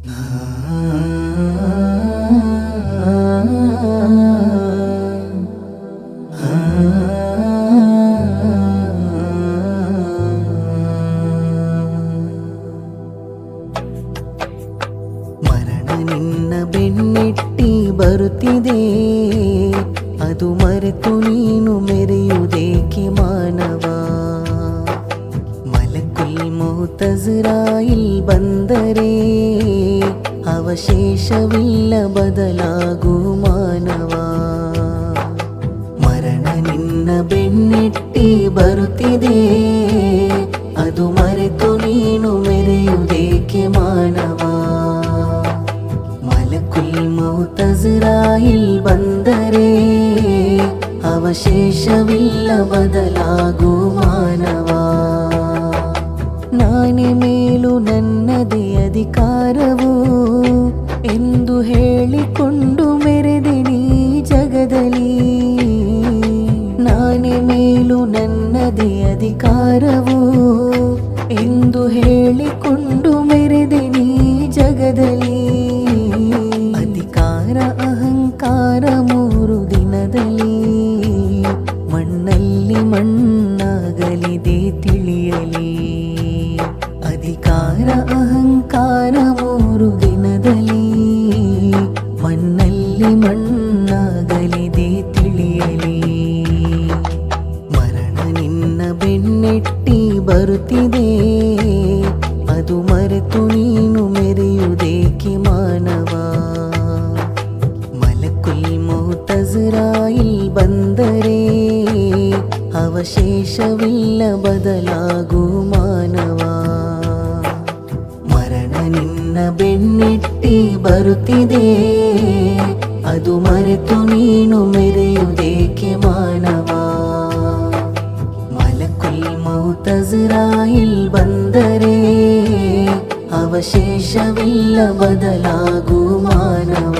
ಮರಣ ನಿನ್ನ ಬೆನ್ನೆಟ್ಟಿ ಬರುತ್ತಿದೆ, ಅದು ಮರೆತು ನೀನು ಮೆರೆಯುವುದೇಕೆ ಮಾನವ? ಮಲಕುಲ್ ಮೌತ್ ಅಜ್ರಾಯಿಲ್ ಬಂದರೆ ಅವಶೇಷವಿಲ್ಲ ಬದಲಾಗು ಮಾನವ. ಮರಣ ನಿನ್ನ ಬೆನ್ನೆಟ್ಟಿ ಬರುತ್ತಿದೆ, ಅದು ಮರೆತು ನೀನು ಮೆರೆಯುವುದೇಕೆ ಮಾನವ? ಮಲಕುಲ್ ಮೌತ್ ಅಜ್ರಾಯಿಲ್ ಬಂದರೆ ಅವಶೇಷವಿಲ್ಲ ಬದಲಾಗು ಮಾನವ. ನಾನೇ ಮೇಲು ನನ್ನದೇ ಅಧಿಕಾರವು ಎಂದು ಹೇಳಿಕೊಂಡು ಮೆರೆದೆ ನೀ ಜಗದಲ್ಲಿ. ನಾನೇ ಮೇಲು ನನ್ನದೇ ಅಧಿಕಾರವು ಎಂದು ಹೇಳಿಕೊಂಡು ಮೆರೆದೆ ನೀ ಜಗದಲ್ಲಿ. ಅಧಿಕಾರ ಅಹಂಕಾರ ಮೂರು ದಿನದಲ್ಲಿ ಮಣ್ಣಲ್ಲಿ ಮಣ್ಣಾಗಲಿದೆ ತಿಳಿಯಲಿ. ಅಧಿಕಾರ ಅಹಂಕಾರ ಮೂರು ದಿನದಲ್ಲಿ ಮಣ್ಣಲ್ಲಿ ಮಣ್ಣಾಗಲಿದೆ ತಿಳಿಯಲಿ. ಮರಣ ನಿನ್ನ ಬೆನ್ನೆಟ್ಟಿ ಬರುತ್ತಿದೆ, ಅದು ಮರೆತು ನೀನು ಮೆರೆಯುವುದೇಕೆ ಮಾನವ? ಮಲಕುಲ್ ಮೌತ್ ಅಜ್ರಾಯಿಲ್ ಬಂದರೆ ಅವಶೇಷವಿಲ್ಲ ಬದಲಾಗು ಮಾನವ. ಮರಣ ನಿನ್ನ ಬೆನ್ನೆಟ್ಟಿ ಬರುತ್ತಿದೆ, ಅದು ಮರೆತು ನೀನು ಮೆರೆಯುವುದೇಕೆ ಮಾನವ? ಮಲಕುಲ್ ಮೌತ್ ಅಜ್ರಾಯಿಲ್ ಬಂದರೆ ಅವಶೇಷವಿಲ್ಲ ಬದಲಾಗು ಮಾನವ.